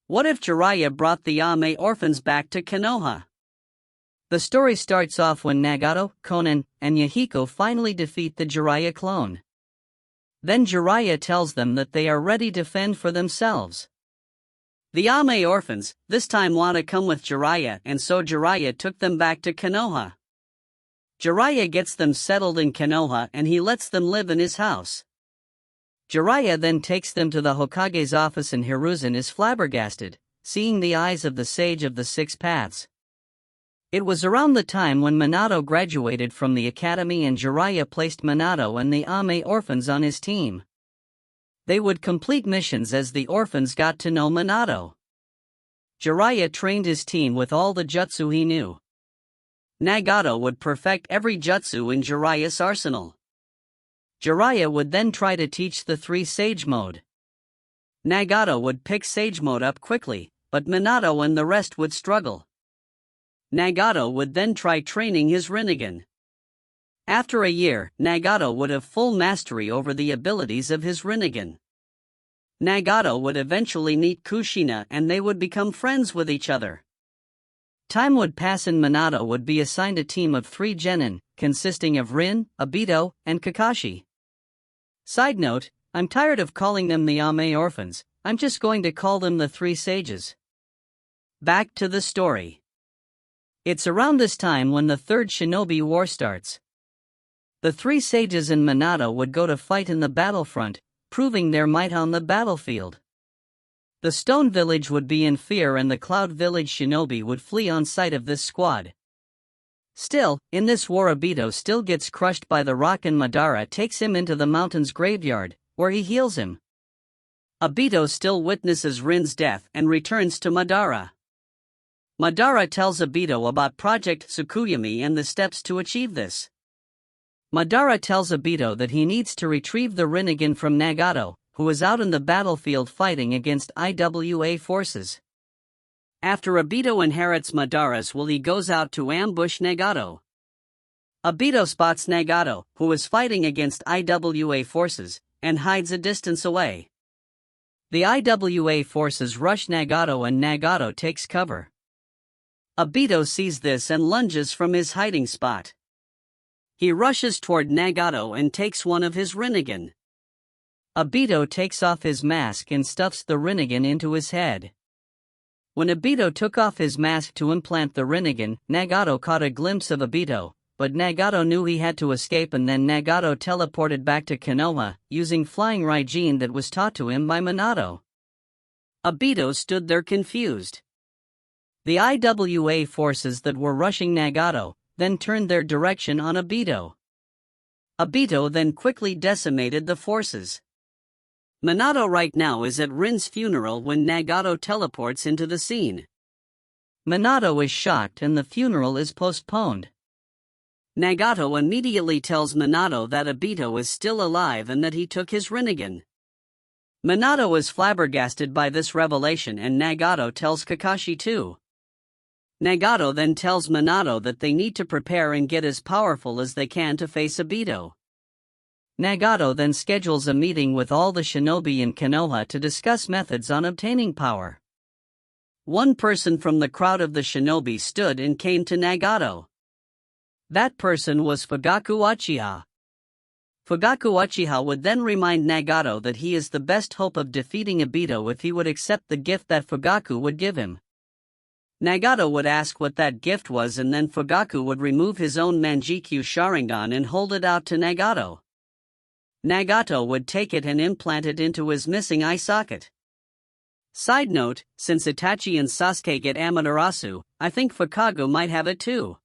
What if Jiraiya brought the Ame orphans back to Konoha? The story starts off when Nagato, Konan, and Yahiko finally defeat the Jiraiya clone. Then Jiraiya tells them that they are ready to fend for themselves. The Ame orphans, this time want to come with Jiraiya, and so Jiraiya took them back to Konoha. Jiraiya gets them settled in Konoha and he lets them live in his house. Jiraiya then takes them to the Hokage's office and Hiruzen is flabbergasted, seeing the eyes of the Sage of the Six Paths. It was around the time when Minato graduated from the academy and Jiraiya placed Minato and the Ame orphans on his team. They would complete missions as the orphans got to know Minato. Jiraiya trained his team with all the jutsu he knew. Nagato would perfect every jutsu in Jiraiya's arsenal. Jiraiya would then try to teach the three Sage Mode. Nagato would pick Sage Mode up quickly, but Minato and the rest would struggle. Nagato would then try training his Rinnegan. After a year, Nagato would have full mastery over the abilities of his Rinnegan. Nagato would eventually meet Kushina and they would become friends with each other. Time would pass and Minato would be assigned a team of 3 genin, consisting of Rin, Obito, and Kakashi. Side note, I'm tired of calling them the Ame orphans, I'm just going to call them the 3 sages. Back to the story. It's around this time when the Third Shinobi War starts. The 3 sages and Minato would go to fight in the battlefront, proving their might on the battlefield. The Stone Village would be in fear and the Cloud Village shinobi would flee on sight of this squad. Still, in this war Obito still gets crushed by the rock and Madara takes him into the mountain's graveyard, where he heals him. Obito still witnesses Rin's death and returns to Madara. Madara tells Obito about Project Tsukuyomi and the steps to achieve this. Madara tells Obito that he needs to retrieve the Rinnegan from Nagato, who is out in the battlefield fighting against IWA forces. After Obito inherits Madara's will, he goes out to ambush Nagato. Obito spots Nagato, who is fighting against IWA forces, and hides a distance away. The IWA forces rush Nagato and Nagato takes cover. Obito sees this and lunges from his hiding spot. He rushes toward Nagato and takes one of his Rinnegan. Obito takes off his mask and stuffs the Rinnegan into his head. When Obito took off his mask to implant the Rinnegan, Nagato caught a glimpse of Obito, but Nagato knew he had to escape and then Nagato teleported back to Konoha, using flying Raijin that was taught to him by Minato. Obito stood there confused. The IWA forces that were rushing Nagato then turned their direction on Obito. Obito then quickly decimated the forces. Minato right now is at Rin's funeral when Nagato teleports into the scene. Minato is shocked and the funeral is postponed. Nagato immediately tells Minato that Obito is still alive and that he took his Rinnegan. Minato is flabbergasted by this revelation and Nagato tells Kakashi too. Nagato then tells Minato that they need to prepare and get as powerful as they can to face Obito. Nagato then schedules a meeting with all the shinobi in Konoha to discuss methods on obtaining power. One person from the crowd of the shinobi stood and came to Nagato. That person was Fugaku Uchiha. Fugaku Uchiha would then remind Nagato that he is the best hope of defeating Obito if he would accept the gift that Fugaku would give him. Nagato would ask what that gift was and then Fugaku would remove his own Manjikyu Sharingan and hold it out to Nagato. Nagato would take it and implant it into his missing eye socket. Side note, since Itachi and Sasuke get Amaterasu, I think Fukagu might have it too.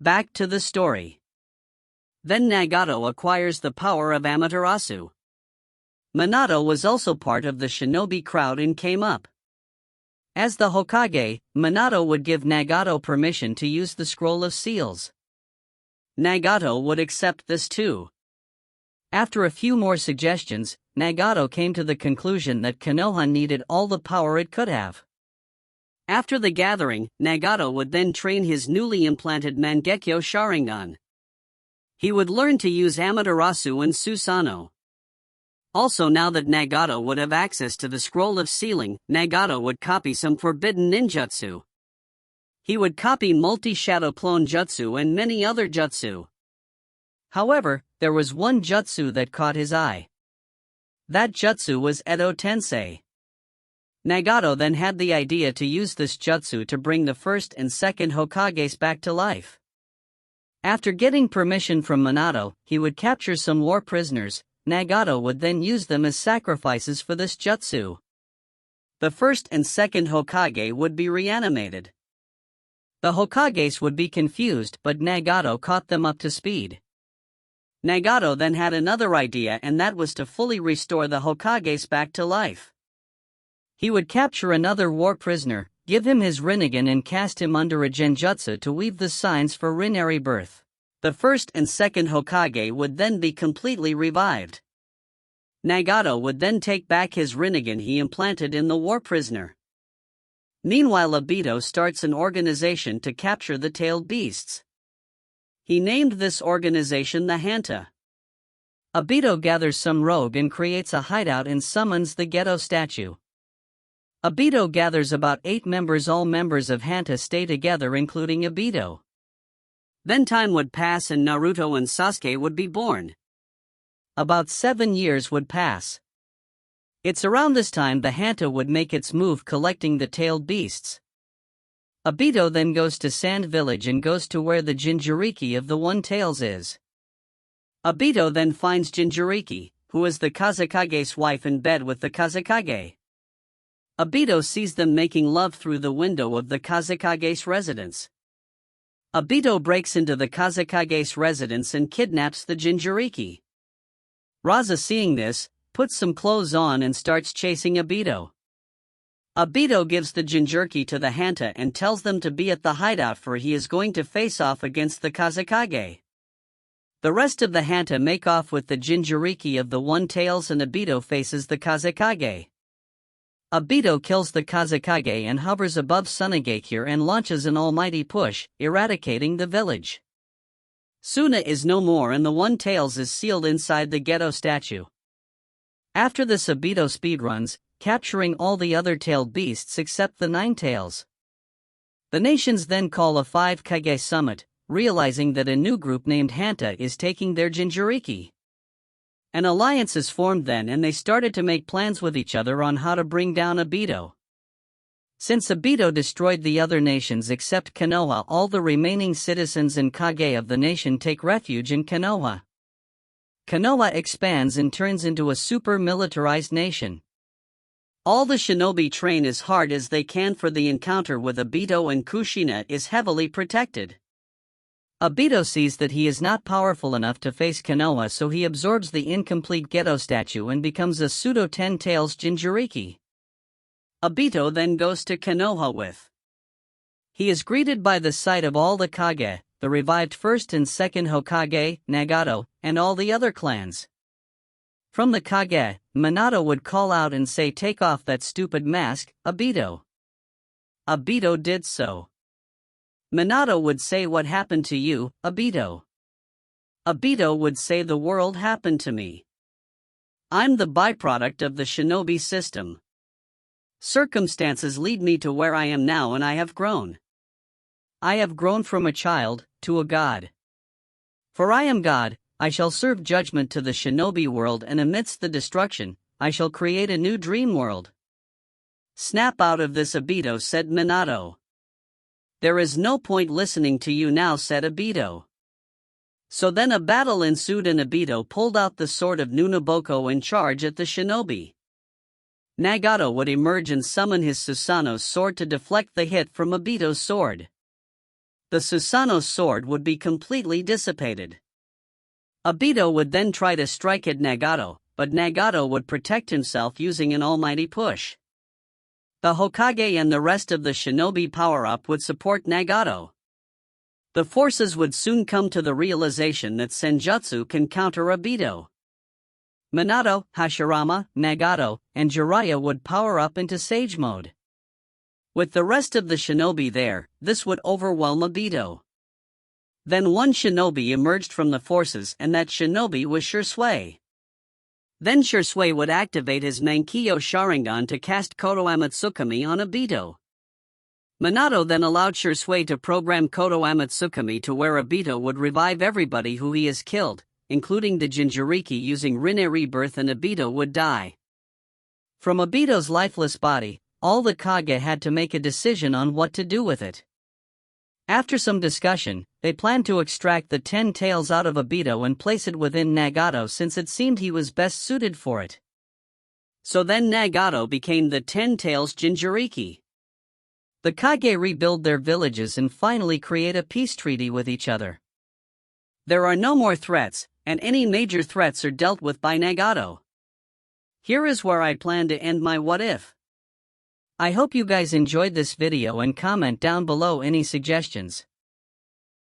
Back to the story. Then Nagato acquires the power of Amaterasu. Minato was also part of the shinobi crowd and came up. As the Hokage, Minato would give Nagato permission to use the Scroll of Seals. Nagato would accept this too. After a few more suggestions, Nagato came to the conclusion that Konoha needed all the power it could have. After the gathering, Nagato would then train his newly implanted Mangekyo Sharingan. He would learn to use Amaterasu and Susanoo. Also, now that Nagato would have access to the Scroll of Sealing, Nagato would copy some forbidden ninjutsu. He would copy multi-shadow clone jutsu and many other jutsu. However, there was one jutsu that caught his eye. That jutsu was Edo Tensei. Nagato then had the idea to use this jutsu to bring the first and second Hokages back to life. After getting permission from Minato, he would capture some war prisoners. Nagato would then use them as sacrifices for this jutsu. The first and second Hokage would be reanimated. The Hokages would be confused, but Nagato caught them up to speed. Nagato then had another idea, and that was to fully restore the Hokages back to life. He would capture another war prisoner, give him his Rinnegan and cast him under a genjutsu to weave the signs for Rin rebirth. The first and second Hokage would then be completely revived. Nagato would then take back his Rinnegan he implanted in the war prisoner. Meanwhile, Obito starts an organization to capture the tailed beasts. He named this organization the Hanta. Obito gathers some rogue and creates a hideout and summons the Ghetto statue. Obito gathers about 8 members. All members of Hanta stay together, including Obito. Then time would pass and Naruto and Sasuke would be born. About 7 years would pass. It's around this time the Hanta would make its move, collecting the tailed beasts. Obito then goes to Sand Village and goes to where the Jinchuriki of the One Tails is. Obito then finds Jinchuriki, who is the Kazekage's wife, in bed with the Kazekage. Obito sees them making love through the window of the Kazekage's residence. Obito breaks into the Kazekage's residence and kidnaps the Jinchuriki. Raza, seeing this, puts some clothes on and starts chasing Obito. Obito gives the Jinchuriki to the Hanta and tells them to be at the hideout, for he is going to face off against the Kazekage. The rest of the Hanta make off with the Jinchuriki of the One Tails, and Obito faces the Kazekage. Obito kills the Kazekage and hovers above Sunagakure and launches an almighty push, eradicating the village. Suna is no more and the One Tails is sealed inside the Ghetto statue. After this, Obito speedruns, capturing all the other tailed beasts except the 9 tails. The nations then call a 5 Kage summit, realizing that a new group named Hanta is taking their Jinchuriki. An alliance is formed then, and they started to make plans with each other on how to bring down Obito. Since Obito destroyed the other nations except Konoha, all the remaining citizens and Kage of the nation take refuge in Konoha. Konoha expands and turns into a super-militarized nation. All the shinobi train as hard as they can for the encounter with Obito, and Kushina is heavily protected. Obito sees that he is not powerful enough to face Konoha, so he absorbs the incomplete Ghetto statue and becomes a pseudo 10 tails Jinchuriki. Obito then goes to Konoha with. He is greeted by the sight of all the Kage, the revived first and second Hokage, Nagato, and all the other clans. From the Kage, Minato would call out and say, "Take off that stupid mask, Obito." Obito did so. Minato would say, "What happened to you, Obito?" Obito would say, "The world happened to me. I'm the byproduct of the shinobi system. Circumstances lead me to where I am now, and I have grown. I have grown from a child to a god. For I am God, I shall serve judgment to the shinobi world, and amidst the destruction, I shall create a new dream world." "Snap out of this, Obito," said Minato. "There is no point listening to you now," said Obito. So then a battle ensued, and Obito pulled out the sword of Nunaboko and charged at the shinobi. Nagato would emerge and summon his Susanoo's sword to deflect the hit from Obito's sword. The Susanoo's sword would be completely dissipated. Obito would then try to strike at Nagato, but Nagato would protect himself using an almighty push. The Hokage and the rest of the shinobi power-up would support Nagato. The forces would soon come to the realization that Senjutsu can counter Obito. Minato, Hashirama, Nagato, and Jiraiya would power up into Sage mode. With the rest of the shinobi there, this would overwhelm Obito. Then one shinobi emerged from the forces, and that shinobi was Shisui. Then Shisui would activate his Mankyo Sharingan to cast Konoha Tsukumi on Obito. Minato then allowed Shisui to program Konoha Tsukumi to where Obito would revive everybody who he has killed, including the Jinchuriki using Rinne Rebirth, and Obito would die. From Obito's lifeless body, all the Kage had to make a decision on what to do with it. After some discussion, they planned to extract the 10 tails out of Obito and place it within Nagato since it seemed he was best suited for it. So then Nagato became the 10 tails Jinchuriki. The Kage rebuild their villages and finally create a peace treaty with each other. There are no more threats, and any major threats are dealt with by Nagato. Here is where I plan to end my what if. I hope you guys enjoyed this video and comment down below any suggestions.